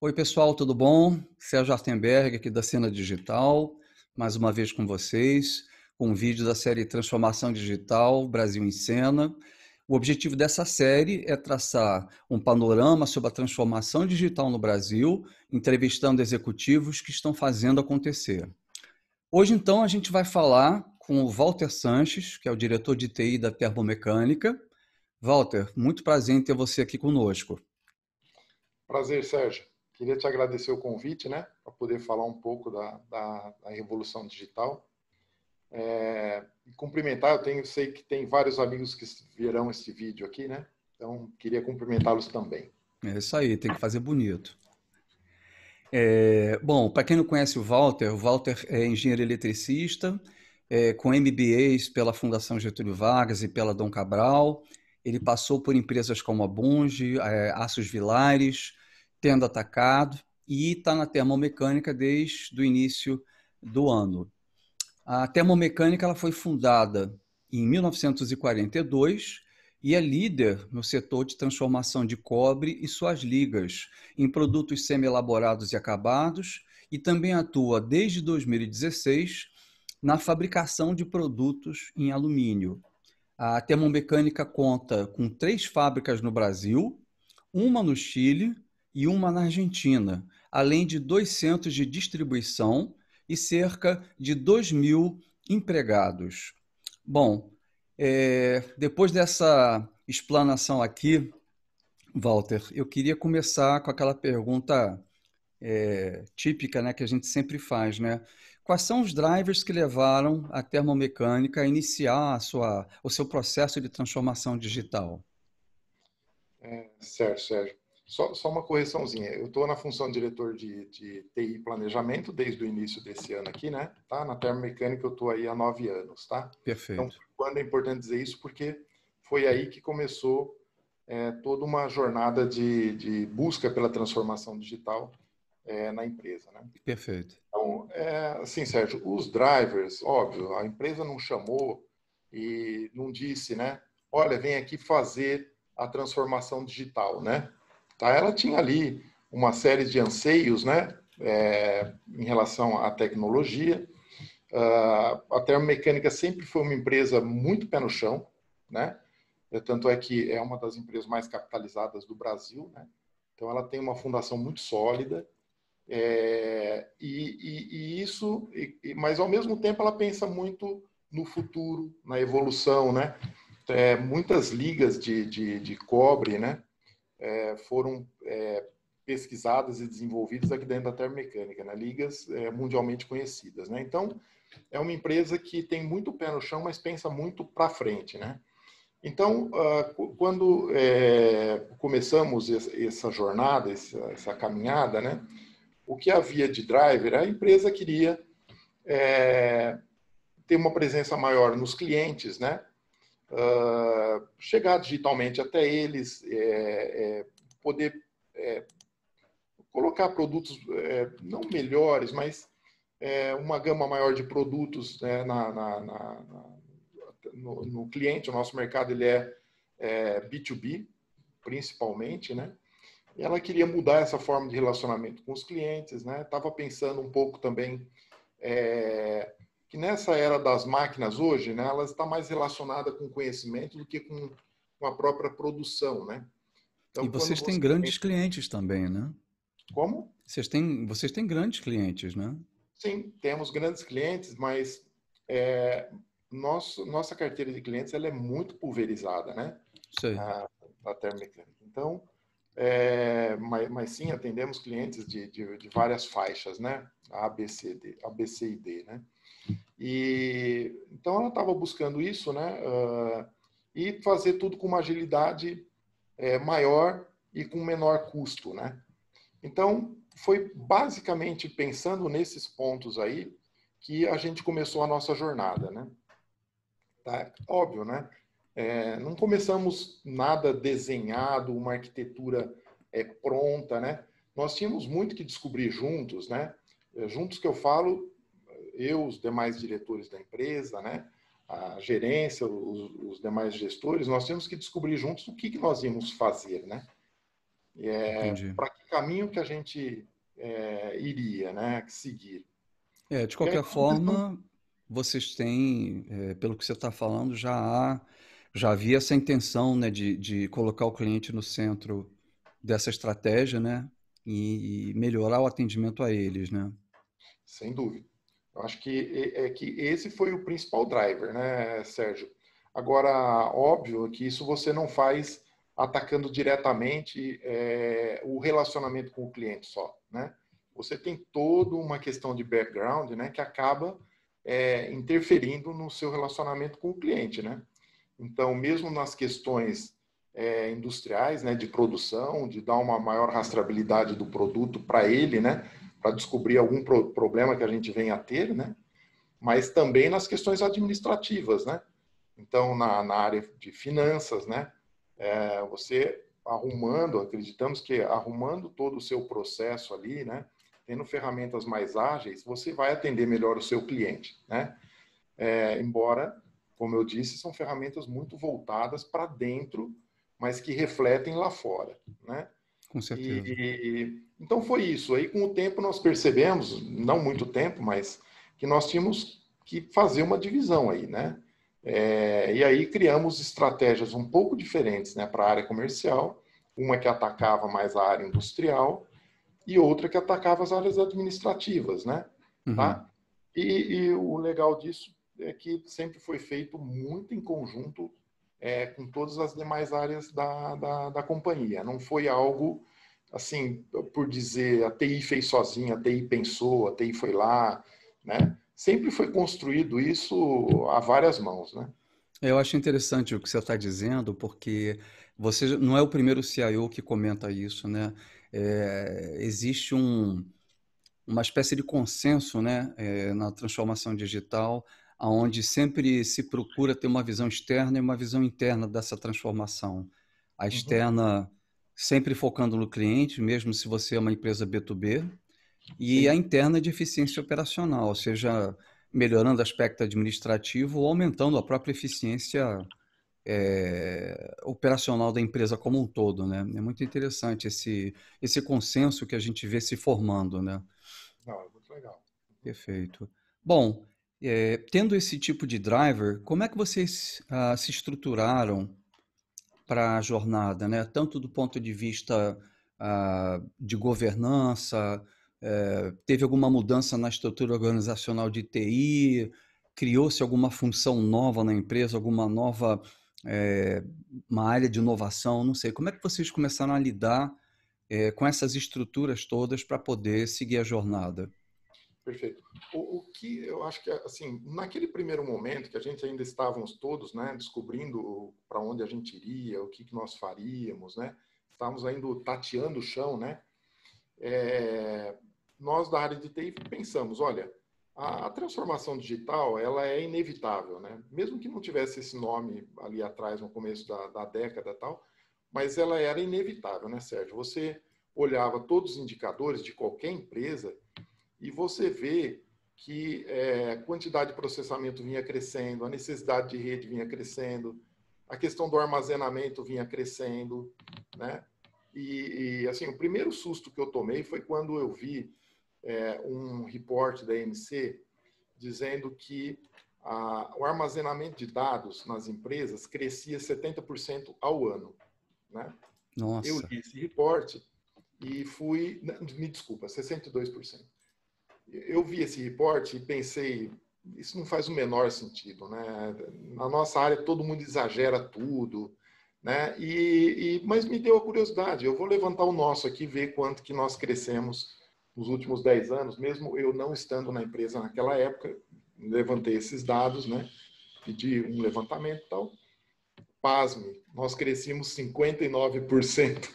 Oi, pessoal, tudo bom? Sérgio Artenberg, aqui da Cena Digital, mais uma vez com vocês, com um vídeo da série Transformação Digital Brasil em Cena. O objetivo dessa série é traçar um panorama sobre a transformação digital no Brasil, entrevistando executivos que estão fazendo acontecer. Hoje, então, a gente vai falar com o Walter Sanches, que é o diretor de TI da Termomecânica. Walter, muito prazer em ter você aqui conosco. Prazer, Sérgio. Queria te agradecer o convite, né, para poder falar um pouco da revolução digital. E cumprimentar, sei que tem vários amigos que verão esse vídeo aqui, né? Então, queria cumprimentá-los também. É isso aí, tem que fazer bonito. Bom, para quem não conhece o Walter é engenheiro eletricista, com MBAs pela Fundação Getúlio Vargas e pela Dom Cabral. Ele passou por empresas como a Bunge, Aços Vilares, Tenda Atacado e está na termomecânica desde o início do ano. A termomecânica ela foi fundada em 1942 e é líder no setor de transformação de cobre e suas ligas em produtos semi-elaborados e acabados, e também atua desde 2016 na fabricação de produtos em alumínio. A termomecânica conta com 3 fábricas no Brasil, uma no Chile e uma na Argentina, além de 2 centros de distribuição e cerca de 2.000 empregados. Bom, depois dessa explanação aqui, Walter, eu queria começar com aquela pergunta típica, né, que a gente sempre faz, né? Quais são os drivers que levaram a termomecânica a iniciar o seu processo de transformação digital? Certo, Sérgio. Só uma correçãozinha. Eu estou na função de diretor de TI e Planejamento desde o início desse ano aqui, né? Tá? Na Termomecânica eu estou aí há 9 anos, tá? Então, Perfeito. quando é importante dizer isso? Porque foi aí que começou toda uma jornada de busca pela transformação digital na empresa, né? Perfeito. Então, assim, Sérgio, os drivers, óbvio, a empresa não chamou e não disse, né? Olha, vem aqui fazer a transformação digital, né? Tá? Ela tinha ali uma série de anseios, né? Em relação à tecnologia. A Termomecânica sempre foi uma empresa muito pé no chão, né? Tanto é que é uma das empresas mais capitalizadas do Brasil, né? Então, ela tem uma fundação muito sólida. Mas ao mesmo tempo ela pensa muito no futuro, na evolução, né? Muitas ligas de cobre, né? Foram pesquisadas e desenvolvidas aqui dentro da Termomecânica, né? Ligas mundialmente conhecidas, né? Então é uma empresa que tem muito pé no chão, mas pensa muito para frente, né? Então, quando começamos essa jornada, essa caminhada, né? O que havia de driver, a empresa queria ter uma presença maior nos clientes, né? Chegar digitalmente até eles, poder colocar produtos não melhores, mas uma gama maior de produtos, né, no cliente. O nosso mercado ele é B2B, principalmente, né? E ela queria mudar essa forma de relacionamento com os clientes, né? Estava pensando um pouco também que nessa era das máquinas hoje, né, ela está mais relacionada com conhecimento do que com a própria produção, né? E Então, quando vocês têm você grandes pensa... clientes também, né? Como? Vocês têm grandes clientes, né? Sim, temos grandes clientes, mas nossa carteira de clientes ela é muito pulverizada, né? Sei. Na Termomecânica. Então, mas sim, atendemos clientes de várias faixas, né? A, B, C, D, A, B, C e D, né? E então ela estava buscando isso, né? E fazer tudo com uma agilidade maior e com menor custo, né? Então foi basicamente pensando nesses pontos aí que a gente começou a nossa jornada, né? Tá? Óbvio, né? Não começamos nada desenhado, uma arquitetura pronta, né? Nós tínhamos muito que descobrir juntos, né? Juntos que eu falo, eu, os demais diretores da empresa, né? A gerência, os demais gestores, nós temos que descobrir juntos o que nós íamos fazer, né? Entendi. Para que caminho que a gente iria, né, seguir. De E aí, qualquer forma, vocês têm, pelo que você está falando, já havia essa intenção, né, de colocar o cliente no centro dessa estratégia, né, e melhorar o atendimento a eles, né? sem dúvida. Eu acho que esse foi o principal driver, né, Sérgio? Agora, óbvio que isso você não faz atacando diretamente o relacionamento com o cliente só, né? Você tem toda uma questão de background, né, que acaba interferindo no seu relacionamento com o cliente, né? Então, mesmo nas questões industriais, né, de produção, de dar uma maior rastreabilidade do produto para ele, né, para descobrir algum problema que a gente venha a ter, né, mas também nas questões administrativas, né. Então, na área de finanças, né, você arrumando, acreditamos que arrumando todo o seu processo ali, né, tendo ferramentas mais ágeis, você vai atender melhor o seu cliente, né. Embora, como eu disse, são ferramentas muito voltadas para dentro, mas que refletem lá fora, né? Com certeza. Então foi isso. Aí com o tempo nós percebemos, não muito tempo, mas que nós tínhamos que fazer uma divisão aí, né? E aí criamos estratégias um pouco diferentes, né, para a área comercial, uma que atacava mais a área industrial e outra que atacava as áreas administrativas, né? Uhum. Tá? E o legal disso é que sempre foi feito muito em conjunto com todas as demais áreas da companhia. Não foi algo assim, por dizer, a TI fez sozinha, a TI pensou, a TI foi lá, né? Sempre foi construído isso a várias mãos, né? Eu acho interessante o que você está dizendo, porque você não é o primeiro CIO que comenta isso, né? Existe uma espécie de consenso, né, na transformação digital, onde sempre se procura ter uma visão externa e uma visão interna dessa transformação. A Uhum. externa sempre focando no cliente, mesmo se você é uma empresa B2B, e a Sim. interna de eficiência operacional, seja melhorando o aspecto administrativo ou aumentando a própria eficiência operacional da empresa como um todo, né? É muito interessante esse consenso que a gente vê se formando, né? Não, é muito legal. Uhum. Perfeito. Bom, tendo esse tipo de driver, como é que vocês se estruturaram para a jornada, né? Tanto do ponto de vista de governança, teve alguma mudança na estrutura organizacional de TI, criou-se alguma função nova na empresa, alguma nova uma área de inovação, não sei. Como é que vocês começaram a lidar com essas estruturas todas para poder seguir a jornada? Perfeito. O que eu acho que, assim, naquele primeiro momento que a gente ainda estávamos todos, né, descobrindo para onde a gente iria, o que nós faríamos, né, estávamos ainda tateando o chão, né, nós da área de TI pensamos, olha, a transformação digital, ela é inevitável, né, mesmo que não tivesse esse nome ali atrás, no começo da década e tal, mas ela era inevitável, né, Sérgio? Você olhava todos os indicadores de qualquer empresa e você vê que a quantidade de processamento vinha crescendo, a necessidade de rede vinha crescendo, a questão do armazenamento vinha crescendo, né? Assim, o primeiro susto que eu tomei foi quando eu vi um report da EMC dizendo que o armazenamento de dados nas empresas crescia 70% ao ano, né? Eu Nossa. li esse report e fui, me desculpa, 62%. Eu vi esse reporte e pensei, isso não faz o menor sentido, né? Na nossa área todo mundo exagera tudo, né? Mas me deu a curiosidade. Eu vou levantar o nosso aqui, ver quanto que nós crescemos nos últimos 10 anos, mesmo eu não estando na empresa naquela época. Levantei esses dados, né? Pedi um levantamento e tal. Pasme, nós crescemos 59%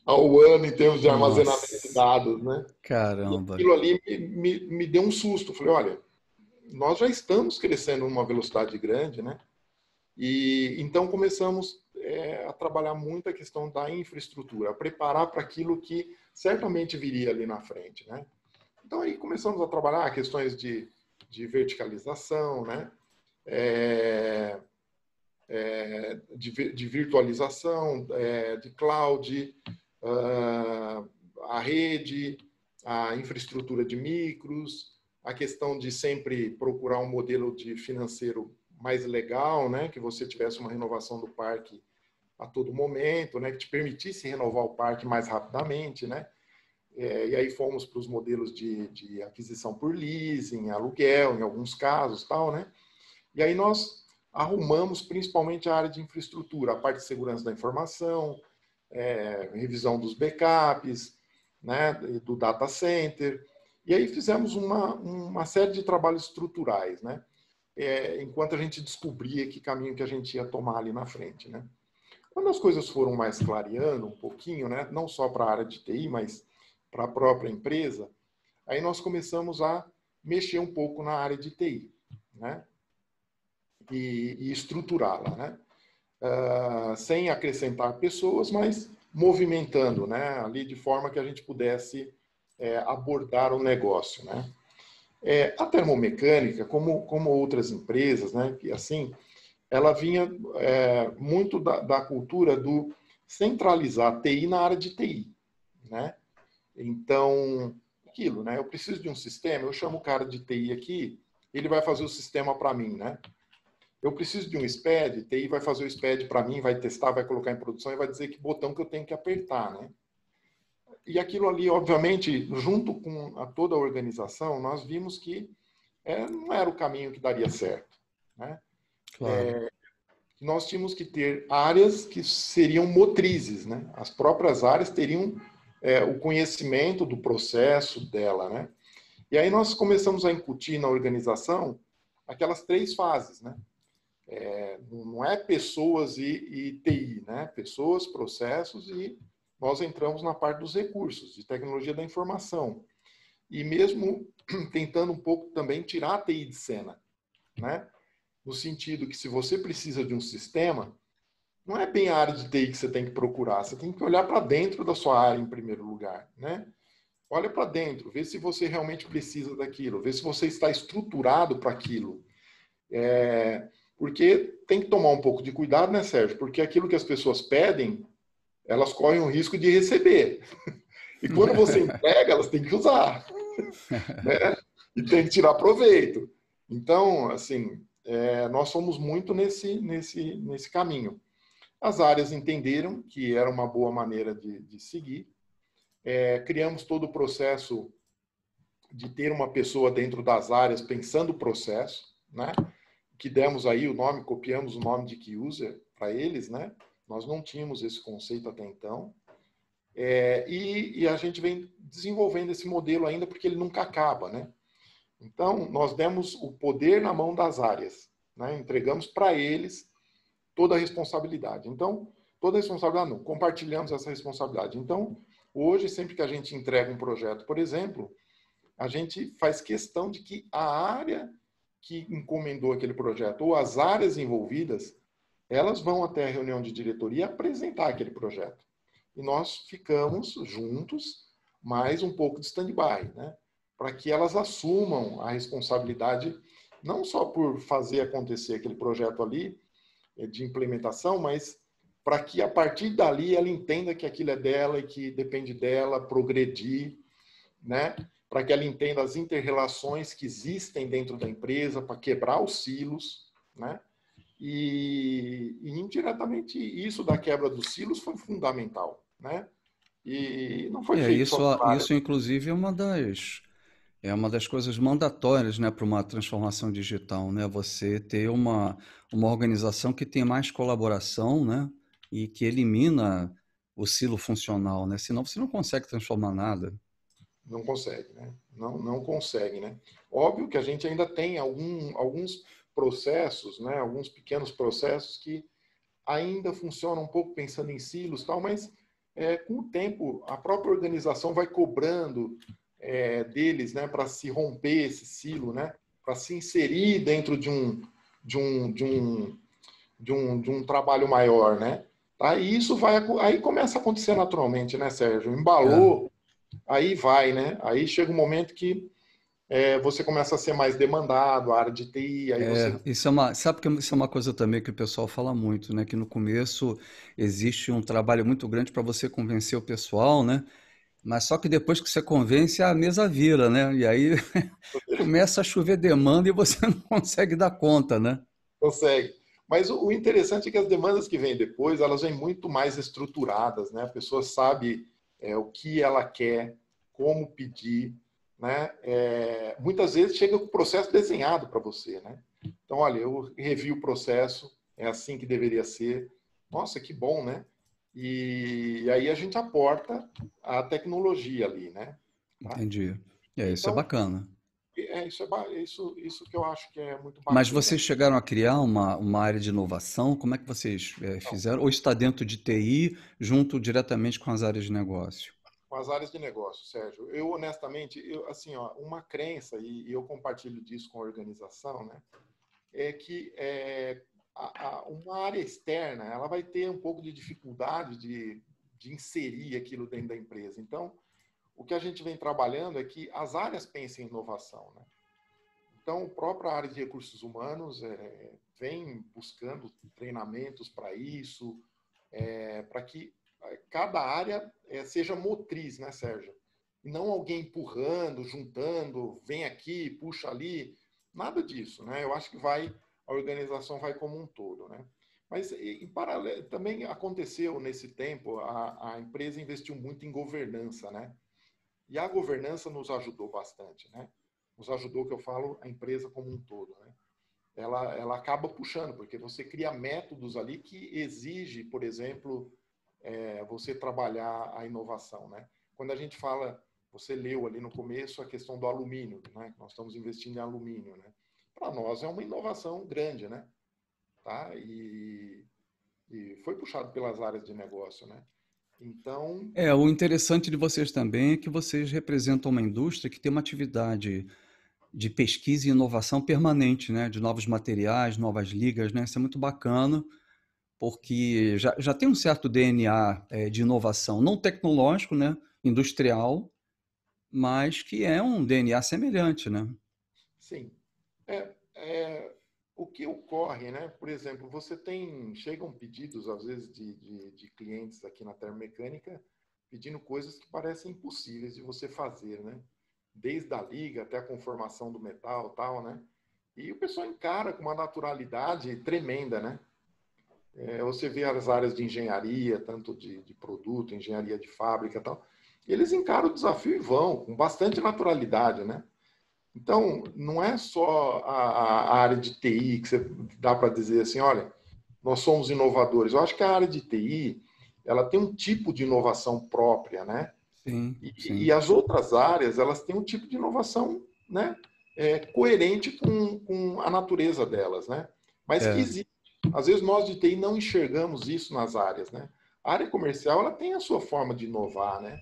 ao ano em termos de armazenamento de Nossa. dados, né? E Caramba. aquilo ali me deu um susto. Falei, olha, nós já estamos crescendo numa velocidade grande, né? E então começamos a trabalhar muito a questão da infraestrutura, a preparar para aquilo que certamente viria ali na frente, né? Então aí começamos a trabalhar questões de verticalização, né? De virtualização, de cloud, a rede, a infraestrutura de micros, a questão de sempre procurar um modelo de financeiro mais legal, né? Que você tivesse uma renovação do parque a todo momento, né? Que te permitisse renovar o parque mais rapidamente, né? E aí fomos para os modelos de aquisição por leasing, aluguel, em alguns casos, tal, né? E aí nós arrumamos principalmente a área de infraestrutura, a parte de segurança da informação, revisão dos backups, né, do data center. E aí fizemos uma série de trabalhos estruturais, né, enquanto a gente descobria que caminho que a gente ia tomar ali na frente. Né. Quando as coisas foram mais clareando um pouquinho, né, não só para a área de TI, mas para a própria empresa, aí nós começamos a mexer um pouco na área de TI, né, e estruturá-la, né? Sem acrescentar pessoas, mas movimentando, né? Ali de forma que a gente pudesse abordar o negócio, né? A termomecânica, como outras empresas, né? Que assim, ela vinha muito da cultura do centralizar TI na área de TI, né? Então, aquilo, né? Eu preciso de um sistema, eu chamo o cara de TI aqui, ele vai fazer o sistema para mim, né? Eu preciso de um SPED, TI vai fazer o SPED para mim, vai testar, vai colocar em produção e vai dizer que botão que eu tenho que apertar, né? E aquilo ali, obviamente, junto com toda a organização, nós vimos que não era o caminho que daria certo, né? Claro. Nós tínhamos que ter áreas que seriam motrizes, né? As próprias áreas teriam o conhecimento do processo dela, né? E aí nós começamos a incutir na organização aquelas 3 fases, né? Não é pessoas e TI, né? Pessoas, processos e nós entramos na parte dos recursos, de tecnologia da informação. E mesmo tentando um pouco também tirar a TI de cena, né? No sentido que se você precisa de um sistema, não é bem a área de TI que você tem que procurar, você tem que olhar para dentro da sua área em primeiro lugar, né? Olha para dentro, vê se você realmente precisa daquilo, vê se você está estruturado para aquilo. Porque tem que tomar um pouco de cuidado, né, Sérgio? Porque aquilo que as pessoas pedem, elas correm o risco de receber. E quando você entrega, elas têm que usar. Né? E tem que tirar proveito. Então, assim, nós fomos muito nesse caminho. As áreas entenderam que era uma boa maneira de seguir. Criamos todo o processo de ter uma pessoa dentro das áreas pensando o processo, né? Que demos aí o nome, copiamos o nome de Key User para eles, né? Nós não tínhamos esse conceito até então. E a gente vem desenvolvendo esse modelo ainda porque ele nunca acaba, né? Então, nós demos o poder na mão das áreas, né? Entregamos para eles toda a responsabilidade. Então, toda a responsabilidade não, compartilhamos essa responsabilidade. Então, hoje, sempre que a gente entrega um projeto, por exemplo, a gente faz questão de que a área que encomendou aquele projeto ou as áreas envolvidas, elas vão até a reunião de diretoria apresentar aquele projeto. E nós ficamos juntos, mais um pouco de stand-by, né? Para que elas assumam a responsabilidade, não só por fazer acontecer aquele projeto ali, de implementação, mas para que a partir dali ela entenda que aquilo é dela e que depende dela progredir, né? Para que ela entenda as inter-relações que existem dentro da empresa, para quebrar os silos, né? E indiretamente isso da quebra dos silos foi fundamental, né? E não foi feito Isso, só por área. isso inclusive é uma das coisas mandatórias, né, para uma transformação digital, né? Você ter uma organização que tem mais colaboração, né, e que elimina o silo funcional, né? Senão você não consegue transformar nada. Não consegue, né? Não consegue, né? Óbvio que a gente ainda tem alguns processos, né? Alguns pequenos processos que ainda funcionam um pouco pensando em silos e tal, mas com o tempo a própria organização vai cobrando deles, né? Para se romper esse silo, né? Para se inserir dentro de um trabalho maior, né? Aí aí começa a acontecer naturalmente, né, Sérgio? É. Embalou, aí vai, né? Aí chega um momento que você começa a ser mais demandado, a área de TI, aí você... Sabe que isso é uma coisa também que o pessoal fala muito, né? Que no começo existe um trabalho muito grande para você convencer o pessoal, né? Mas só que depois que você convence, a mesa vira, né? E aí começa a chover demanda e você não consegue dar conta, né? Consegue. Mas o interessante é que as demandas que vêm depois, elas vêm muito mais estruturadas, né? A pessoa sabe o que ela quer, como pedir, né? Muitas vezes chega com o processo desenhado para você, né? Então, olha, eu revi o processo, é assim que deveria ser. Nossa, que bom, né? E aí a gente aporta a tecnologia ali, né? Tá? Entendi. Isso é Então, bacana. isso que eu acho que é muito Mas bacana. vocês chegaram a criar uma área de inovação? Como é que vocês fizeram? Ou está dentro de TI, junto diretamente com as áreas de negócio? Com as áreas de negócio, Sérgio. Eu, honestamente, assim, ó, uma crença, e eu compartilho disso com a organização, né, é que uma área externa ela vai ter um pouco de dificuldade de inserir aquilo dentro da empresa. Então, o que a gente vem trabalhando é que as áreas pensem em inovação. Né? Então, a própria área de recursos humanos vem buscando treinamentos para isso, para que cada área seja motriz, né, Sérgio? E não alguém empurrando, juntando, vem aqui, puxa ali, nada disso, né? Eu acho que a organização vai como um todo, né? Mas, em paralelo, também aconteceu nesse tempo, a empresa investiu muito em governança, né? E a governança nos ajudou bastante, né? Nos ajudou, que eu falo, a empresa como um todo, né? Ela acaba puxando, porque você cria métodos ali que exige, por exemplo, você trabalhar a inovação, né? Quando a gente fala, você leu ali no começo a questão do alumínio, né? Nós estamos investindo em alumínio, né? Para nós é uma inovação grande, né? Tá? E foi puxado pelas áreas de negócio, né? Então, O interessante de vocês também é que vocês representam uma indústria que tem uma atividade de pesquisa e inovação permanente, né? De novos materiais, novas ligas, né? Isso é muito bacana, porque já tem um certo DNA de inovação, não tecnológico, né? Industrial, mas que é um DNA semelhante, né? sim, é, o que ocorre, né? Por exemplo, chegam pedidos, às vezes, de clientes aqui na termomecânica, pedindo coisas que parecem impossíveis de você fazer, né? Desde a liga até a conformação do metal, tal, né? E o pessoal encara com uma naturalidade tremenda, né? Você vê as áreas de engenharia, tanto de produto, engenharia de fábrica, tal, e eles encaram o desafio e vão com bastante naturalidade, né? Então, não é só a área de TI que você dá para dizer assim, olha, nós somos inovadores. Eu acho que a área de TI, ela tem um tipo de inovação própria, né? Sim, E sim. as outras áreas, elas têm um tipo de inovação, né? Coerente com a natureza delas, né? Mas que É. existe. Às vezes nós de TI não enxergamos isso nas áreas, né? A área comercial, ela tem a sua forma de inovar, né?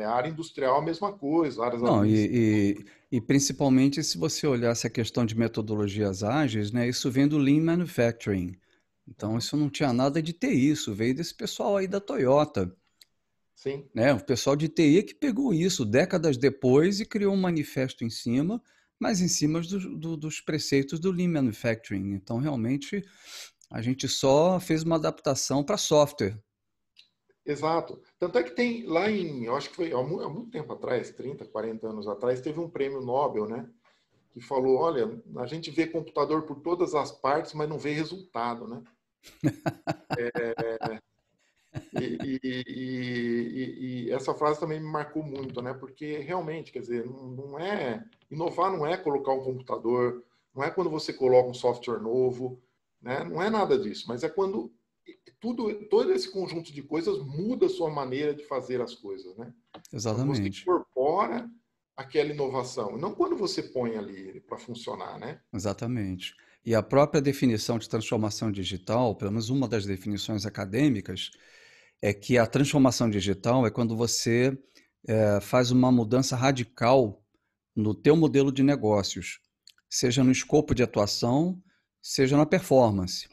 A área industrial, a mesma coisa, áreas Não, administrativas. e principalmente se você olhar essa questão de metodologias ágeis, né, isso vem do Lean Manufacturing. Então, Uhum. isso não tinha nada de TI, isso veio desse pessoal aí da Toyota, Sim, né? O pessoal de TI que pegou isso décadas depois e criou um manifesto em cima, mas em cima dos preceitos do Lean Manufacturing. Então, realmente, a gente só fez uma adaptação para software. exato. Tanto é que tem lá eu acho que foi há muito tempo atrás, 30, 40 anos atrás, teve um prêmio Nobel, né? Que falou, olha, a gente vê computador por todas as partes, mas não vê resultado, né? E essa frase também me marcou muito, né? Porque realmente, quer dizer, não é inovar, não é colocar um computador, não é quando você coloca um software novo, né? Não é nada disso, mas é quando todo esse conjunto de coisas muda a sua maneira de fazer as coisas, né? Quando você Exatamente, incorpora aquela inovação, não quando você põe ali para funcionar, né? exatamente. E a própria definição de transformação digital, pelo menos uma das definições acadêmicas, é que a transformação digital é quando você faz uma mudança radical no teu modelo de negócios, seja no escopo de atuação, seja na performance,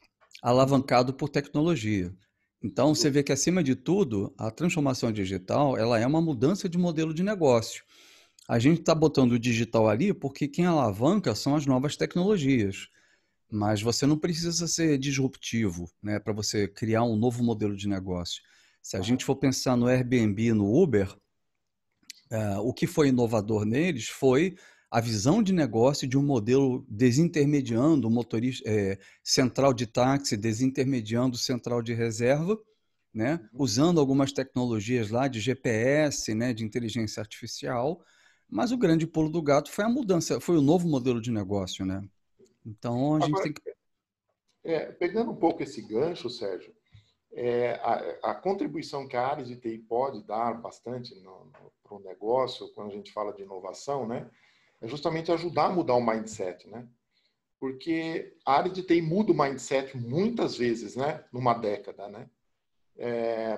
Uhum. alavancado por tecnologia. Então, você vê que, acima de tudo, a transformação digital ela é uma mudança de modelo de negócio. A gente está botando o digital ali porque quem alavanca são as novas tecnologias. Mas você não precisa ser disruptivo, né, para você criar um novo modelo de negócio. Se a gente Aham. for pensar no Airbnb e no Uber, o que foi inovador neles foi a visão de negócio de um modelo desintermediando o motorista, central de táxi, desintermediando central de reserva, né? Uhum. Usando algumas tecnologias lá de GPS, né? De inteligência artificial, mas o grande pulo do gato foi a mudança, foi o novo modelo de negócio, né? Então a gente Agora, tem que. pegando um pouco esse gancho, Sérgio, a contribuição que a área de TI pode dar bastante para o negócio, quando a gente fala de inovação, né, é justamente ajudar a mudar o mindset, né? Porque a área de TI muda o mindset muitas vezes, né, numa década, né?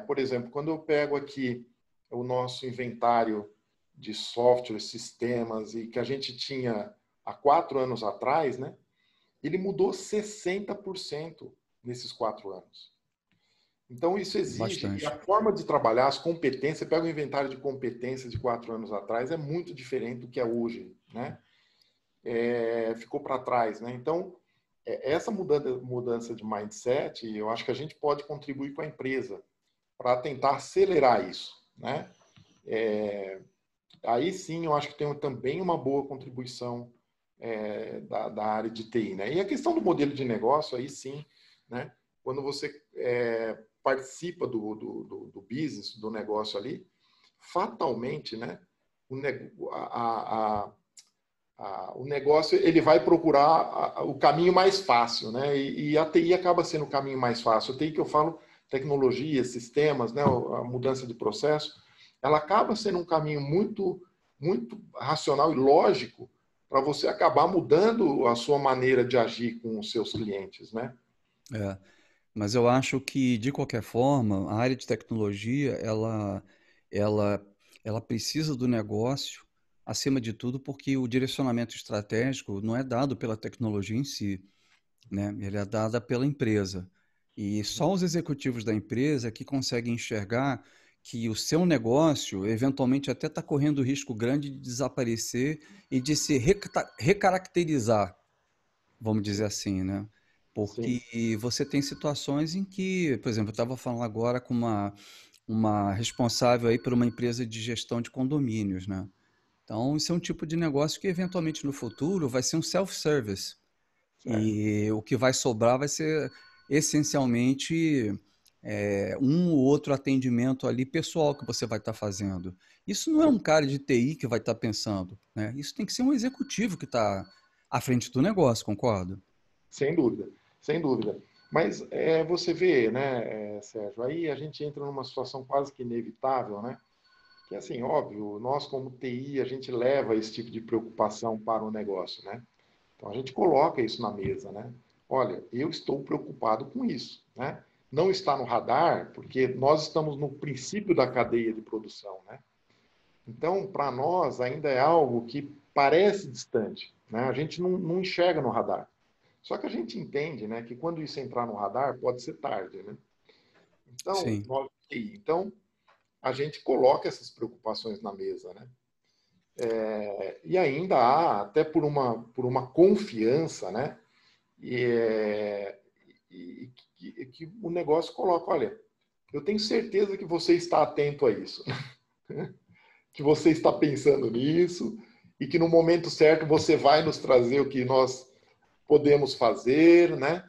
Por exemplo, quando eu pego aqui o nosso inventário de software, sistemas, e que a gente tinha há 4 anos atrás, né, ele mudou 60% nesses 4 anos. Então, isso exige, e Bastante. a forma de trabalhar, as competências, você pega o inventário de competências de 4 anos atrás, é muito diferente do que é hoje, né? Ficou para trás, né? Então, essa mudança de mindset, eu acho que a gente pode contribuir com a empresa para tentar acelerar isso, né? Aí sim, eu acho que tem também uma boa contribuição da área de TI, né? E a questão do modelo de negócio, aí sim, né? Quando você participa do business, do negócio ali, fatalmente, né? O negócio ele vai procurar o caminho mais fácil, né? E a TI acaba sendo o caminho mais fácil. A TI que eu falo, tecnologia, sistemas, né? A mudança de processo, ela acaba sendo um caminho muito, muito racional e lógico para você acabar mudando a sua maneira de agir com os seus clientes, né? É. Mas eu acho que, de qualquer forma, a área de tecnologia, ela, ela precisa do negócio, acima de tudo, porque o direcionamento estratégico não é dado pela tecnologia em si, né? Ele é dado pela empresa. E só os executivos da empresa que conseguem enxergar que o seu negócio, eventualmente, até está correndo risco grande de desaparecer e de se recaracterizar, vamos dizer Sim, assim, né? sim, Porque você tem situações em que, por exemplo, eu estava falando agora com uma responsável aí por uma empresa de gestão de condomínios, né? Então, isso é um tipo de negócio que, eventualmente, no futuro, vai ser um self-service. certo. E o que vai sobrar vai ser, essencialmente, um ou outro atendimento ali pessoal que você vai estar fazendo. Isso não é um cara de TI que vai estar pensando, né? Isso tem que ser um executivo que está à frente do negócio, concorda? Sem dúvida, sem dúvida. Mas você vê, né, Sérgio, aí a gente entra numa situação quase que inevitável, né? Que assim, óbvio, nós como TI, a gente leva esse tipo de preocupação para o negócio, né? Então a gente coloca isso na mesa, né? Olha, eu estou preocupado com isso, né? Não está no radar, porque nós estamos no princípio da cadeia de produção, né? Então, para nós, ainda é algo que parece distante, né? A gente não enxerga no radar. Só que a gente entende, né, que quando isso entrar no radar, pode ser tarde, né? Então, Sim. então a gente coloca essas preocupações na mesa, né? E ainda há, até por uma confiança, né? E, que o negócio coloca, olha, eu tenho certeza que você está atento a isso, que você está pensando nisso e que no momento certo você vai nos trazer o que nós podemos fazer, né?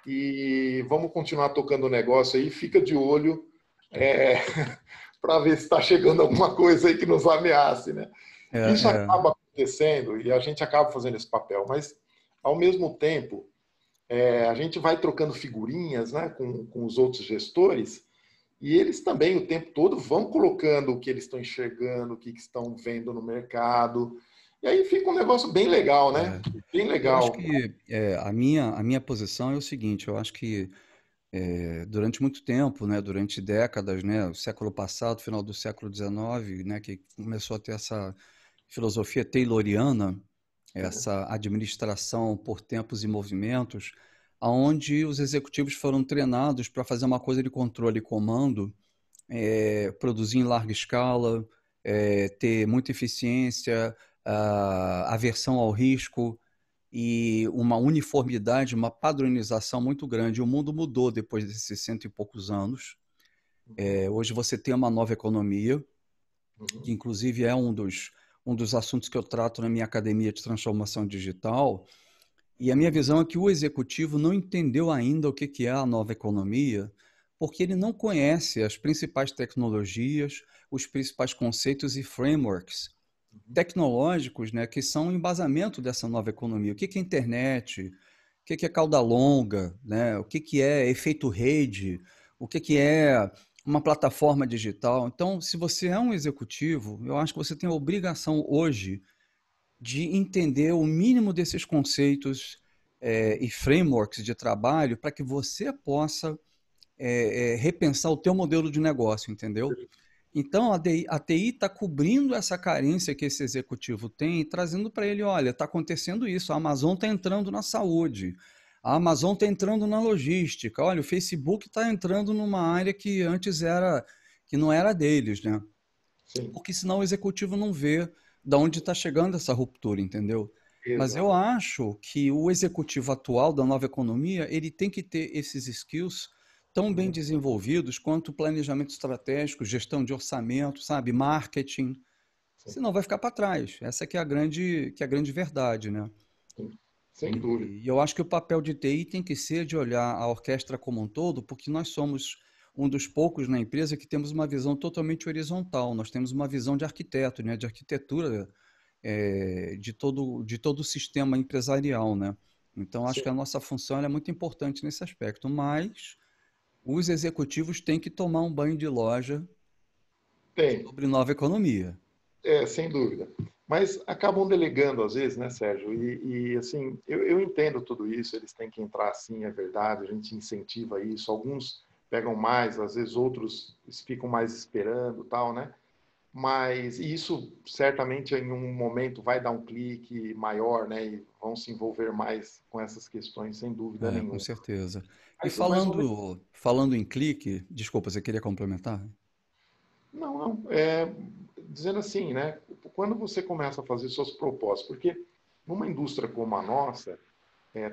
E vamos continuar tocando o negócio aí, fica de olho para ver se está chegando alguma coisa aí que nos ameace, né? É, Isso é, acaba acontecendo e a gente acaba fazendo esse papel, mas ao mesmo tempo a gente vai trocando figurinhas, né, com os outros gestores e eles também o tempo todo vão colocando o que eles estão enxergando, o que estão vendo no mercado e aí fica um negócio bem legal, né? é. Bem Eu acho legal. que a minha posição é o seguinte, eu acho que durante muito tempo, né, durante décadas, né, o século passado, final do século XIX, né, que começou a ter essa filosofia tayloriana, essa administração por tempos e movimentos, aonde os executivos foram treinados para fazer uma coisa de controle e comando, produzir em larga escala, ter muita eficiência, aversão ao risco e uma uniformidade, uma padronização muito grande. O mundo mudou depois desses cento e poucos anos. Hoje você tem uma nova economia, que inclusive é um dos assuntos que eu trato na minha academia de transformação digital. E a minha visão é que o executivo não entendeu ainda o que é a nova economia, porque ele não conhece as principais tecnologias, os principais conceitos e frameworks tecnológicos, né, que são o embasamento dessa nova economia. O que é internet? O que é cauda longa? Né? O que é efeito rede? O que é uma plataforma digital? Então, se você é um executivo, eu acho que você tem a obrigação hoje de entender o mínimo desses conceitos e frameworks de trabalho para que você possa repensar o teu modelo de negócio, entendeu? Então, a TI está cobrindo essa carência que esse executivo tem e trazendo para ele, olha, está acontecendo isso, a Amazon está entrando na saúde, a Amazon está entrando na logística, olha, o Facebook está entrando numa área que antes que não era deles, né? Sim, Porque senão o executivo não vê de onde está chegando essa ruptura, entendeu? Mas eu exato. acho que o executivo atual da nova economia, ele tem que ter esses skills tão bem desenvolvidos quanto planejamento estratégico, gestão de orçamento, sabe, marketing, Sim, senão vai ficar para trás. Essa que é que é a grande verdade, né? sim, sem dúvida. E eu acho que o papel de TI tem que ser de olhar a orquestra como um todo, porque nós somos um dos poucos na empresa que temos uma visão totalmente horizontal. Nós temos uma visão de arquiteto, né? De arquitetura de todo o sistema empresarial, né? Então, acho Sim, que a nossa função é muito importante nesse aspecto, mas os executivos têm que tomar um banho de loja tem. sobre nova economia. Sem dúvida. Mas acabam delegando às vezes, né, Sérgio? Assim, eu entendo tudo isso, eles têm que entrar sim, é verdade, a gente incentiva isso. Alguns pegam mais, às vezes outros ficam mais esperando, tal, né? Mas isso certamente em um momento vai dar um clique maior, né? E vão se envolver mais com essas questões, sem dúvida Com nenhuma. certeza. E Mas uma falando em clique, desculpa, você queria complementar? Não, não. Dizendo assim, né? Quando você começa a fazer suas propostas, porque numa indústria como a nossa,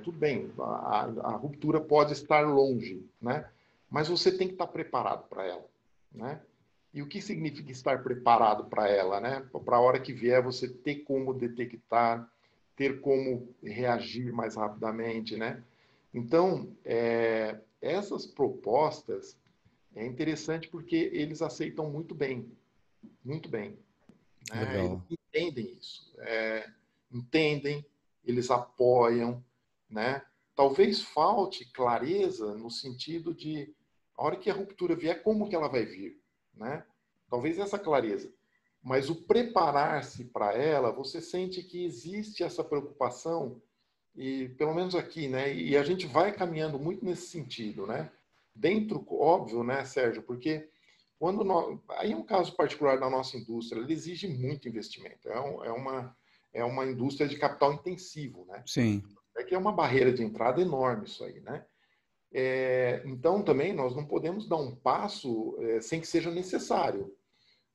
tudo bem, a ruptura pode estar longe, né? Mas você tem que estar preparado para ela, né? E o que significa estar preparado para ela, né? Para a hora que vier, você ter como detectar, ter como reagir mais rapidamente, né? Então, essas propostas é interessante porque eles aceitam muito bem, né? Eles Legal. entendem isso, entendem, eles apoiam, né? Talvez falte clareza no sentido de a hora que a ruptura vier, como que ela vai vir, né? Talvez essa clareza. Mas o preparar-se para ela, você sente que existe essa preocupação e pelo menos aqui, né? E a gente vai caminhando muito nesse sentido, né? Dentro, óbvio, né, Sérgio? Porque quando nós, aí é um caso particular da nossa indústria, ele exige muito investimento. É uma indústria de capital intensivo, né? Sim. É que é uma barreira de entrada enorme isso aí, né? Então também nós não podemos dar um passo sem que seja necessário,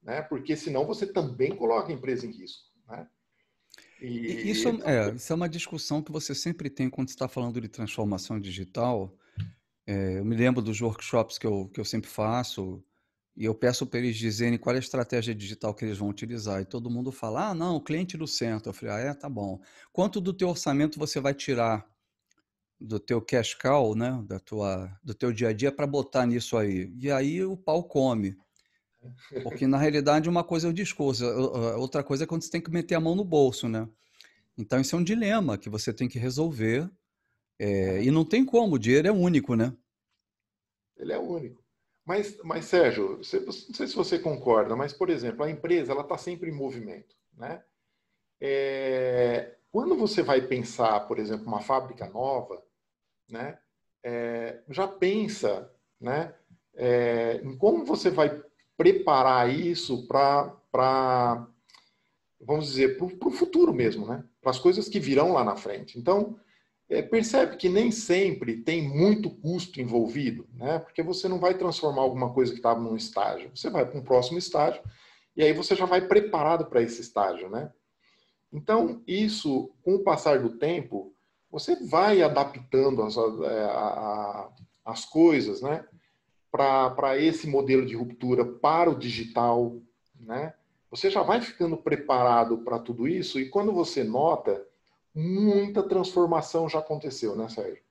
né? Porque senão você também coloca a empresa em risco, né? E Isso é uma discussão que você sempre tem quando você está falando de transformação digital. Eu me lembro dos workshops que eu sempre faço, e eu peço para eles dizerem qual é a estratégia digital que eles vão utilizar. E todo mundo fala, ah, não, o cliente no centro. Eu falei, tá bom. Quanto do teu orçamento você vai tirar do teu cash cow, né, do teu dia a dia para botar nisso aí? E aí o pau come. Porque na realidade uma coisa é o discurso, outra coisa é quando você tem que meter a mão no bolso, né? Então isso é um dilema que você tem que resolver. E não tem como, o dinheiro é único, né? ele é único. Mas Sérgio, não sei se você concorda, mas, por exemplo, a empresa ela está sempre em movimento, né? Quando você vai pensar, por exemplo, uma fábrica nova, né? Já pensa, né? Em como você vai preparar isso para vamos dizer, para o futuro mesmo, né? Para as coisas que virão lá na frente. Então, percebe que nem sempre tem muito custo envolvido, né? Porque você não vai transformar alguma coisa que estava num estágio, você vai para um próximo estágio E aí você já vai preparado para esse estágio, né? Então, isso, com o passar do tempo, você vai adaptando as coisas, né? Para esse modelo de ruptura, para o digital, né? Você já vai ficando preparado para tudo isso e quando você nota, muita transformação já aconteceu, né, Sérgio?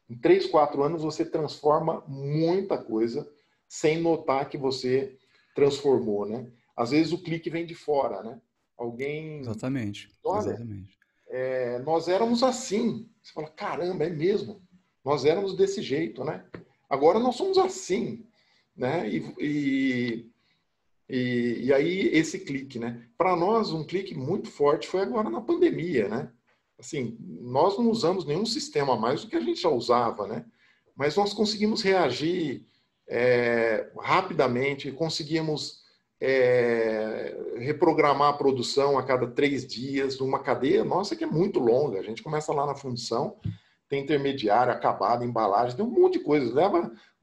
Em 3, 4 anos você transforma muita coisa sem notar que você transformou, né? Às vezes o clique vem de fora, né? Alguém, Exatamente, olha, exatamente. nós éramos assim. Você fala, caramba, é mesmo. Nós éramos desse jeito, né? Agora nós somos assim, né? E aí esse clique, né? Para nós, um clique muito forte foi agora na pandemia, né? Assim, nós não usamos nenhum sistema a mais do que a gente já usava, né? Mas nós conseguimos reagir rapidamente, conseguimos reprogramar a produção a cada 3 dias, numa cadeia nossa que é muito longa. A gente começa lá na fundição, tem intermediário, acabado, embalagem, tem um monte de coisa.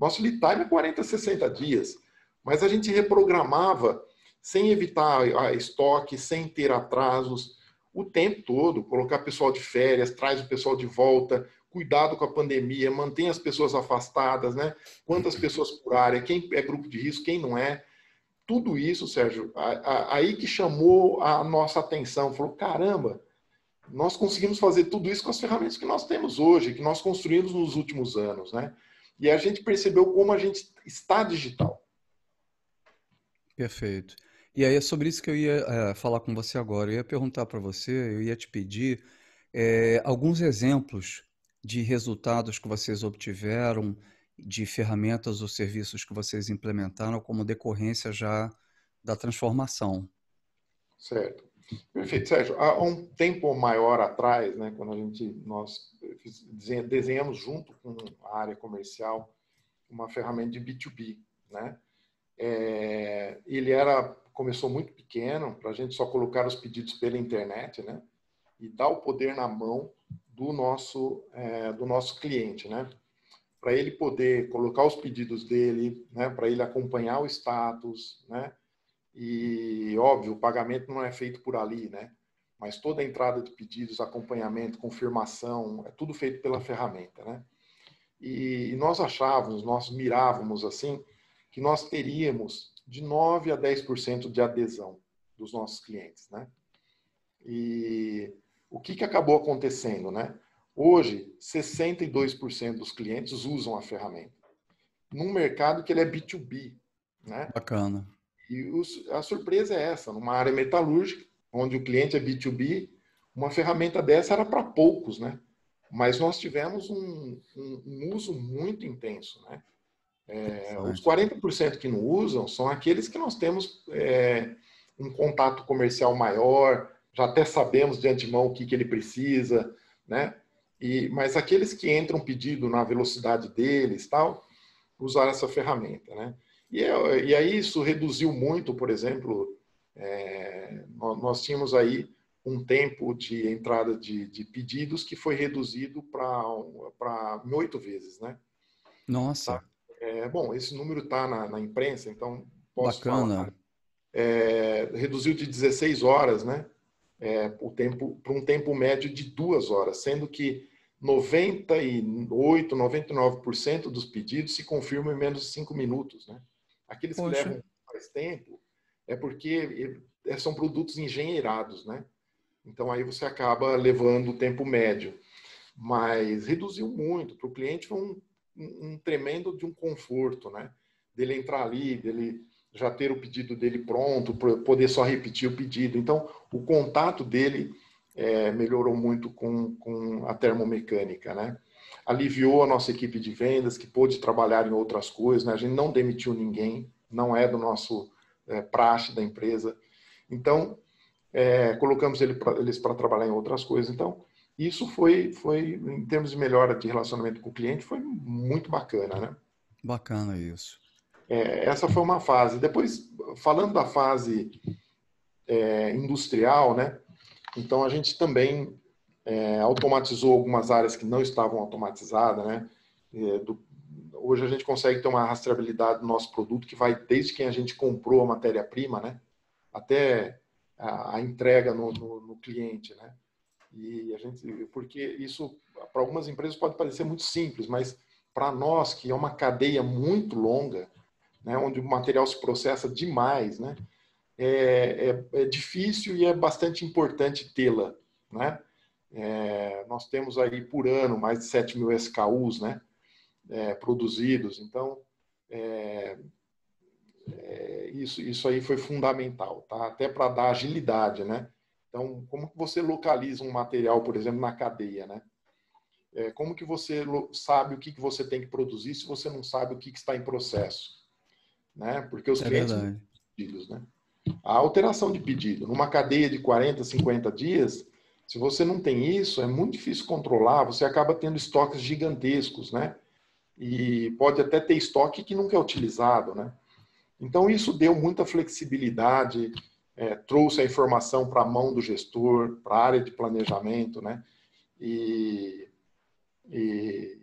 Nosso lead time é 40, 60 dias. Mas a gente reprogramava sem evitar estoque, sem ter atrasos, o tempo todo, colocar pessoal de férias, traz o pessoal de volta, cuidado com a pandemia, mantém as pessoas afastadas, né? Quantas pessoas por área, quem é grupo de risco, quem não é. Tudo isso, Sérgio, aí que chamou a nossa atenção. Falou, caramba, nós conseguimos fazer tudo isso com as ferramentas que nós temos hoje, que nós construímos nos últimos anos, né? E a gente percebeu como a gente está digital. Perfeito. E aí é sobre isso que eu ia falar com você agora. Eu ia perguntar para você, eu ia te pedir alguns exemplos de resultados que vocês obtiveram, de ferramentas ou serviços que vocês implementaram como decorrência já da transformação. Certo. Perfeito, Sérgio. Há um tempo maior atrás, né, quando nós desenhamos junto com a área comercial uma ferramenta de B2B, né? Ele começou muito pequeno, para a gente só colocar os pedidos pela internet, né? E dar o poder na mão do nosso cliente, né? Para ele poder colocar os pedidos dele, né? Para ele acompanhar o status, né? E, óbvio, o pagamento não é feito por ali, né? Mas toda a entrada de pedidos, acompanhamento, confirmação, é tudo feito pela ferramenta, né? E nós mirávamos assim, que nós teríamos de 9 a 10% de adesão dos nossos clientes, né? E o que acabou acontecendo, né? Hoje, 62% dos clientes usam a ferramenta. Num mercado que ele é B2B, né? Bacana. E a surpresa é essa, numa área metalúrgica, onde o cliente é B2B, uma ferramenta dessa era para poucos, né? Mas nós tivemos um uso muito intenso, né? Os Interessante. 40% que não usam são aqueles que nós temos um contato comercial maior, já até sabemos de antemão o que ele precisa, né? Mas aqueles que entram pedido na velocidade deles, tal, usar essa ferramenta, né? E aí isso reduziu muito, por exemplo, nós tínhamos aí um tempo de entrada de pedidos que foi reduzido para 8 vezes, né? Tá? Nossa, Bom, esse número está na imprensa, então posso falar. bacana. Reduziu de 16 horas, né? O tempo para um tempo médio de 2 horas, sendo que 98, 99% dos pedidos se confirmam em menos de 5 minutos, né? Aqueles que Poxa, levam mais tempo é porque são produtos engenheirados, né? Então aí você acaba levando o tempo médio. Mas reduziu muito. Para o cliente foi um tremendo de um conforto, né? Dele entrar ali, dele já ter o pedido dele pronto, poder só repetir o pedido. Então, o contato dele melhorou muito com a termomecânica, né? Aliviou a nossa equipe de vendas, que pôde trabalhar em outras coisas, né? A gente não demitiu ninguém, não é do nosso praxe da empresa. Então, colocamos eles para trabalhar em outras coisas. Então, isso foi, em termos de melhora de relacionamento com o cliente, foi muito bacana, né? bacana isso. Essa foi uma fase. Depois, falando da fase industrial, né? Então, a gente também automatizou algumas áreas que não estavam automatizadas, né? Hoje a gente consegue ter uma rastreabilidade do nosso produto que vai desde quem a gente comprou a matéria-prima, né? até a entrega no cliente, né? Porque isso para algumas empresas pode parecer muito simples, mas para nós que é uma cadeia muito longa, né, onde o material se processa demais, né, é difícil e é bastante importante tê-la, né? Nós temos aí por ano mais de 7 mil SKUs, né, produzidos, então isso aí foi fundamental, tá? Até para dar agilidade, né? Então, como que você localiza um material, por exemplo, na cadeia, né? Como que você sabe o que você tem que produzir se você não sabe o que está em processo, né? Porque os É clientes não verdade. têm pedidos, né? A alteração de pedido numa cadeia de 40, 50 dias, se você não tem isso, é muito difícil controlar, você acaba tendo estoques gigantescos, né? E pode até ter estoque que nunca é utilizado, né? Então, isso deu muita flexibilidade, trouxe a informação para a mão do gestor, para a área de planejamento, né? E, e,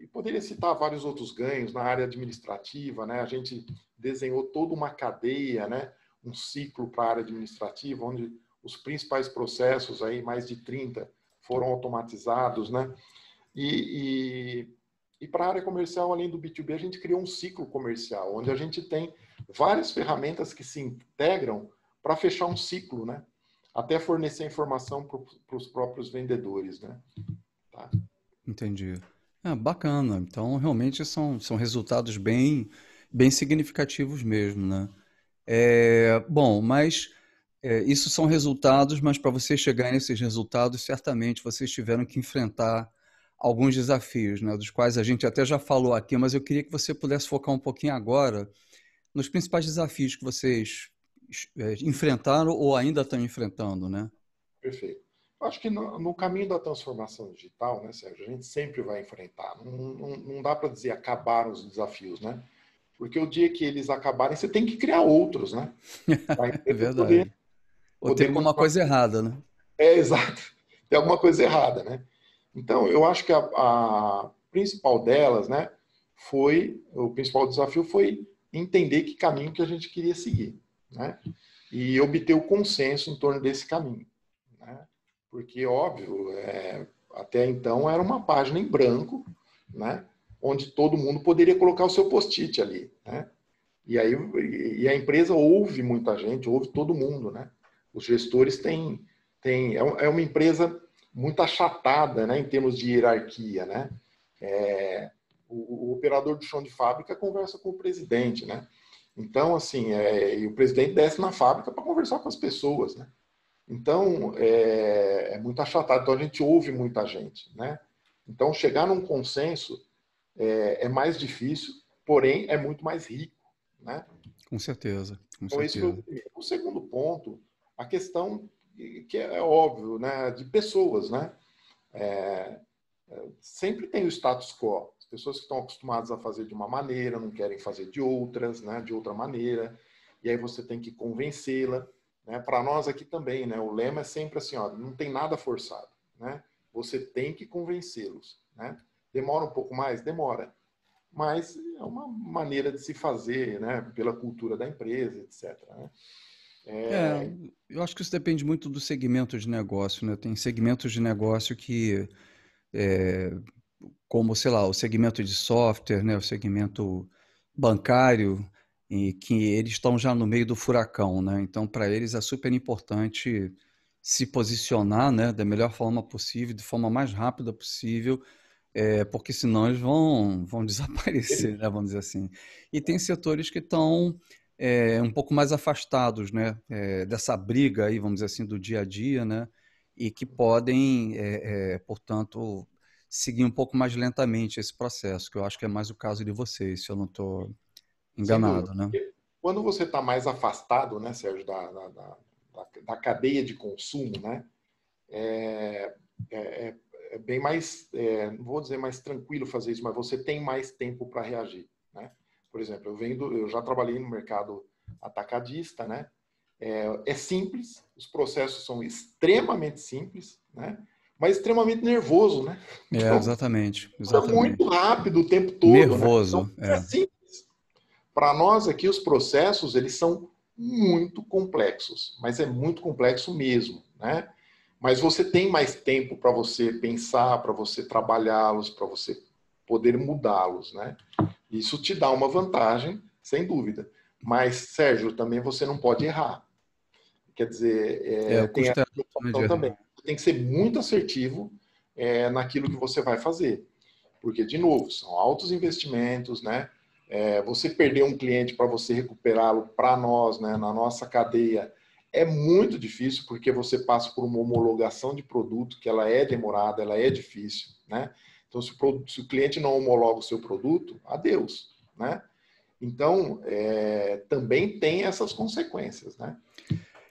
e poderia citar vários outros ganhos na área administrativa, né? A gente desenhou toda uma cadeia, né? Um ciclo para a área administrativa, onde os principais processos, aí, mais de 30, foram automatizados, né? E para a área comercial, além do B2B, a gente criou um ciclo comercial, onde a gente tem várias ferramentas que se integram para fechar um ciclo, né? Até fornecer informação para os próprios vendedores, né? Tá? Entendi. Bacana. Então, realmente são resultados bem significativos mesmo, né? Bom, mas isso são resultados, mas para você chegar nesses resultados, certamente vocês tiveram que enfrentar alguns desafios, né? Dos quais a gente até já falou aqui, mas eu queria que você pudesse focar um pouquinho agora nos principais desafios que vocês enfrentaram ou ainda estão enfrentando, né? Perfeito. Eu acho que no caminho da transformação digital, né, Sérgio, a gente sempre vai enfrentar. Não dá para dizer acabaram os desafios, né? Porque o dia que eles acabarem, você tem que criar outros, né? Para a É empresa verdade. Ou tem poder alguma continuar. coisa errada, né? Exato. Tem alguma coisa errada, né? Então, eu acho que a principal delas, né, o principal desafio foi entender que caminho que a gente queria seguir, né? E obter o consenso em torno desse caminho, né? Porque, óbvio, até então era uma página em branco, né, onde todo mundo poderia colocar o seu post-it ali, né? E a empresa ouve muita gente, ouve todo mundo, né? Os gestores é uma empresa muito achatada, né, em termos de hierarquia, né? O operador do chão de fábrica conversa com o presidente, né? Então, assim, e o presidente desce na fábrica para conversar com as pessoas, né? Então, é muito achatado. Então, a gente ouve muita gente, né? Então, chegar num consenso é mais difícil, porém, é muito mais rico, né? Com certeza, com Então, esse foi o certeza. primeiro. O segundo ponto, a questão que é óbvio, né, de pessoas, né? É, sempre tem o status quo. As pessoas que estão acostumadas a fazer de uma maneira não querem fazer de outras, né, de outra maneira. E aí você tem que convencê-la, né? Para nós aqui também, né? O lema é sempre assim, ó, não tem nada forçado, né? Você tem que convencê-los, né? Demora um pouco mais? Demora. Mas é uma maneira de se fazer, né? Pela cultura da empresa, etc. Né? É, eu acho que isso depende muito do segmento de negócio, né? Tem segmentos de negócio que, é, como, sei lá, o segmento de software, né? O segmento bancário, e que eles estão já no meio do furacão, né? Então, para eles é super importante se posicionar, né? Da melhor forma possível, de forma mais rápida possível, porque senão eles vão desaparecer, né, vamos dizer assim. E tem setores que estão um pouco mais afastados, né, dessa briga aí, vamos dizer assim, do dia a dia, né, e que podem, portanto, seguir um pouco mais lentamente esse processo, que eu acho que é mais o caso de vocês, se eu não estou Sem dúvida. enganado, né? Quando você está mais afastado, né, Sérgio, da cadeia de consumo, né, é, é, é bem mais, não vou dizer mais tranquilo fazer isso, mas você tem mais tempo para reagir, né? Por exemplo, eu já trabalhei no mercado atacadista, né? É simples, os processos são extremamente simples, né? Mas extremamente nervoso, né? Então, Exatamente, é muito exatamente. rápido o tempo todo, né? Então, Nervoso, é simples. Para nós aqui, os processos, eles são muito complexos, mas é muito complexo mesmo, né? Mas você tem mais tempo para você pensar, para você trabalhá-los, para você poder mudá-los, né? Isso te dá uma vantagem, sem dúvida. Mas, Sérgio, também você não pode errar. Quer dizer, O tem a custo é alto, né, de preocupação também. errar. Você tem que ser muito assertivo naquilo que você vai fazer. Porque, de novo, são altos investimentos, né? Você perder um cliente para você recuperá-lo para nós, né, na nossa cadeia, é muito difícil, porque você passa por uma homologação de produto que ela é demorada, ela é difícil, né? Então, se o cliente não homologa o seu produto, adeus, né? Então, também tem essas consequências, né?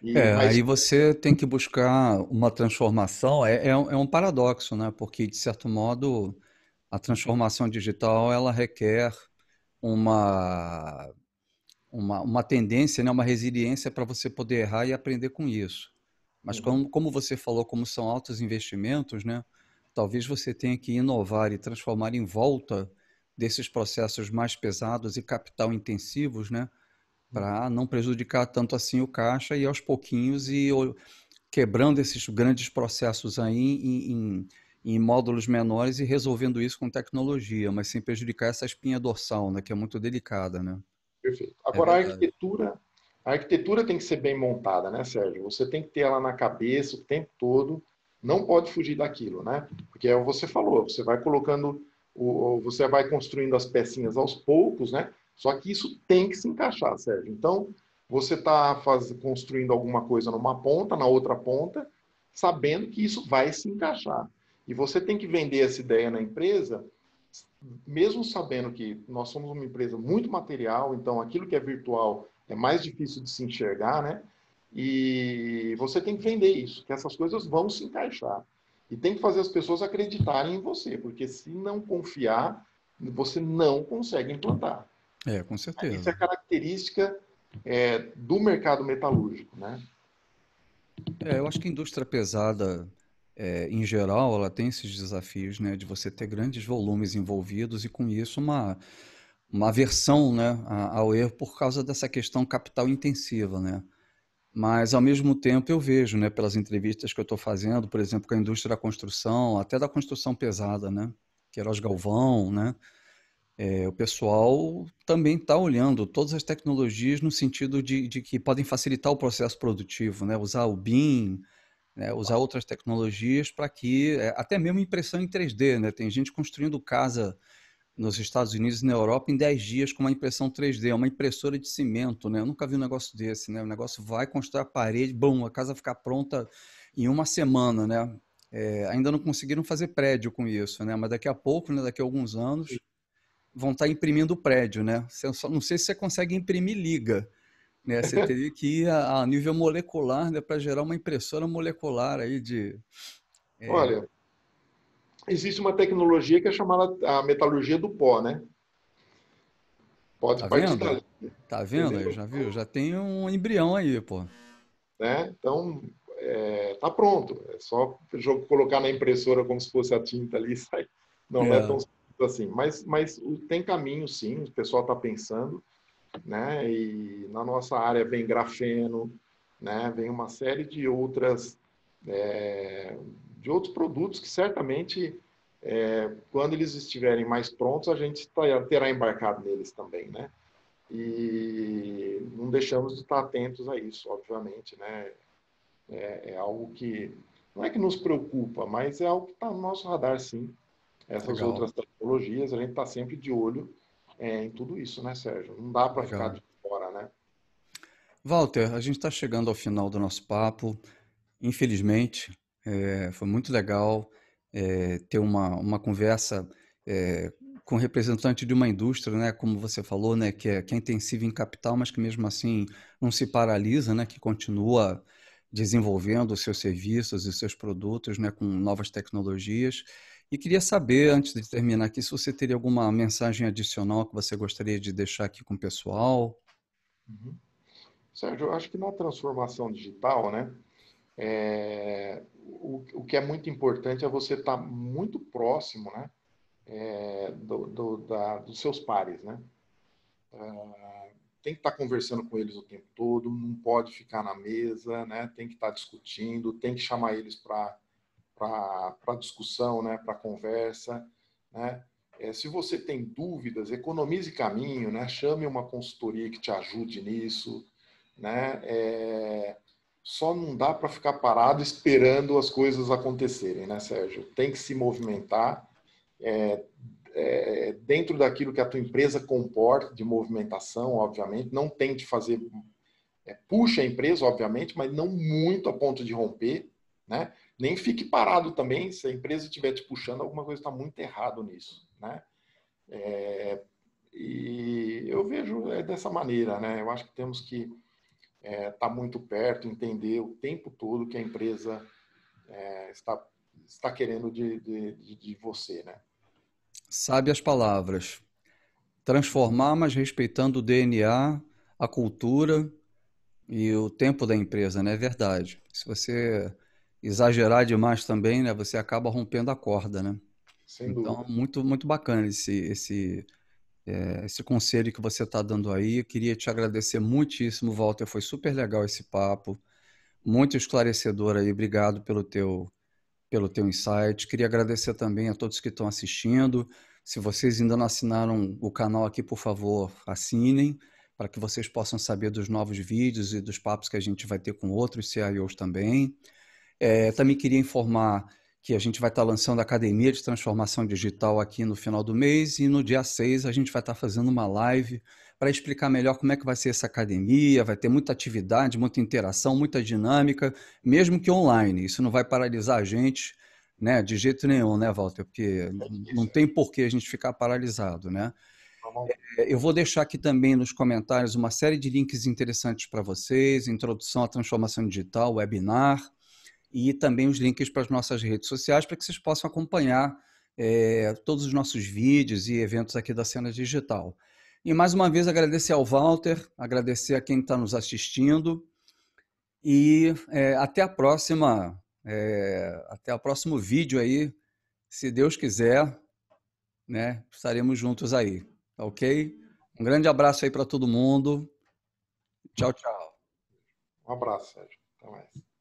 Mas Aí você tem que buscar uma transformação. É um paradoxo, né? Porque, de certo modo, a transformação digital ela requer uma, uma tendência, né? Uma resiliência para você poder errar e aprender com isso. Mas uhum, como você falou, como são altos investimentos, né? Talvez você tenha que inovar e transformar em volta desses processos mais pesados e capital intensivos, né? uhum. Para não prejudicar tanto assim o caixa e aos pouquinhos quebrando esses grandes processos aí em módulos menores e resolvendo isso com tecnologia, mas sem prejudicar essa espinha dorsal, né, que é muito delicada, né? Perfeito. É Agora, verdade. a arquitetura tem que ser bem montada, né, Sérgio? Você tem que ter ela na cabeça o tempo todo, não pode fugir daquilo, né? Porque é o que você falou, você vai colocando, você vai construindo as pecinhas aos poucos, né? Só que isso tem que se encaixar, Sérgio. Então, você está construindo alguma coisa numa ponta, na outra ponta, sabendo que isso vai se encaixar. E você tem que vender essa ideia na empresa mesmo sabendo que nós somos uma empresa muito material, então aquilo que é virtual é mais difícil de se enxergar, né? E você tem que vender isso, que essas coisas vão se encaixar. E tem que fazer as pessoas acreditarem em você, porque se não confiar, você não consegue implantar. Com Isso é certeza. característica do mercado metalúrgico, né? Eu acho que a indústria pesada, em geral, ela tem esses desafios, né, de você ter grandes volumes envolvidos e com isso uma aversão, né, ao erro por causa dessa questão capital intensiva, né? Mas, ao mesmo tempo, eu vejo, né, pelas entrevistas que eu estou fazendo, por exemplo, com a indústria da construção, até da construção pesada, né, Queiroz Galvão, né, o pessoal também está olhando todas as tecnologias no sentido de que podem facilitar o processo produtivo, né, usar o BIM, né, usar outras tecnologias para que, até mesmo impressão em 3D, né, tem gente construindo casa nos Estados Unidos e na Europa em 10 dias com uma impressão 3D, uma impressora de cimento, né? Eu nunca vi um negócio desse, né? O negócio vai construir a parede, bom, a casa ficar pronta em uma semana, né? Ainda não conseguiram fazer prédio com isso, né? Mas daqui a pouco, né? Daqui a alguns anos, vão estar imprimindo prédio, né? Não sei se você consegue imprimir liga, né? Você teria que ir a nível molecular, né? Para gerar uma impressora molecular aí de... Olha, existe uma tecnologia que é chamada a metalurgia do pó, né? Pode Tá partir vendo? dali, Tá vendo aí? entendeu? Já viu? Já tem um embrião aí, pô. Né? Então, tá pronto. É só colocar na impressora como se fosse a tinta ali e sai. Não, não é É. tão simples assim. Mas tem caminho, sim. O pessoal está pensando, né? E na nossa área vem grafeno, né? Vem uma série é, de outros produtos que certamente, quando eles estiverem mais prontos, a gente terá embarcado neles também, né? E não deixamos de estar atentos a isso, obviamente, né? É algo que não é que nos preocupa, mas é algo que está no nosso radar, sim. Essas Legal, outras tecnologias, a gente está sempre de olho em tudo isso, né, Sérgio? Não dá para ficar legal. de fora, né? Walter, a gente está chegando ao final do nosso papo. Infelizmente, foi muito legal ter uma conversa é, com representante de uma indústria, né, como você falou, né, que é intensiva em capital, mas que mesmo assim não se paralisa, né, que continua desenvolvendo os seus serviços e seus produtos, né, com novas tecnologias. E queria saber, antes de terminar aqui, se você teria alguma mensagem adicional que você gostaria de deixar aqui com o pessoal. Uhum. Sérgio, eu acho que na transformação digital, né, o que é muito importante é você estar muito próximo, né, dos seus pares, né? tem que estar conversando com eles o tempo todo, não pode ficar na mesa, né? Tem que estar discutindo, tem que chamar eles para discussão, né? Para conversa, né? Se você tem dúvidas, economize caminho, né? Chame uma consultoria que te ajude nisso, né? Só não dá para ficar parado esperando as coisas acontecerem, né, Sérgio? Tem que se movimentar dentro daquilo que a tua empresa comporta de movimentação, obviamente. Não tente fazer... puxa a empresa, obviamente, mas não muito a ponto de romper, né? Nem fique parado também. Se a empresa estiver te puxando, alguma coisa está muito errado nisso, né? E eu vejo dessa maneira, né? Eu acho que temos que estar muito perto, entender o tempo todo que a empresa está querendo de você, né? Sabe as palavras. Transformar, mas respeitando o DNA, a cultura e o tempo da empresa, né? É verdade. Se você exagerar demais também, né? Você acaba rompendo a corda, né? Sem Então, dúvida. muito bacana esse conselho que você está dando aí. Eu queria te agradecer muitíssimo, Walter. Foi super legal esse papo, muito esclarecedor aí. Obrigado pelo teu insight. Queria agradecer também a todos que estão assistindo. Se vocês ainda não assinaram o canal aqui, por favor, assinem, para que vocês possam saber dos novos vídeos e dos papos que a gente vai ter com outros CIOs também. Também queria informar que a gente vai estar lançando a Academia de Transformação Digital aqui no final do mês e no dia 6 a gente vai estar fazendo uma live para explicar melhor como é que vai ser essa academia, vai ter muita atividade, muita interação, muita dinâmica, mesmo que online. Isso não vai paralisar a gente, né, de jeito nenhum, né, Walter? Porque não tem por que a gente ficar paralisado, né? Eu vou deixar aqui também nos comentários uma série de links interessantes para vocês, introdução à transformação digital, webinar, e também os links para as nossas redes sociais para que vocês possam acompanhar todos os nossos vídeos e eventos aqui da Cena Digital. E mais uma vez agradecer ao Walter, agradecer a quem está nos assistindo e até a próxima, até o próximo vídeo aí, se Deus quiser, né? Estaremos juntos aí, tá ok? Um grande abraço aí para todo mundo. Tchau, tchau. Um abraço, Sérgio. Até mais.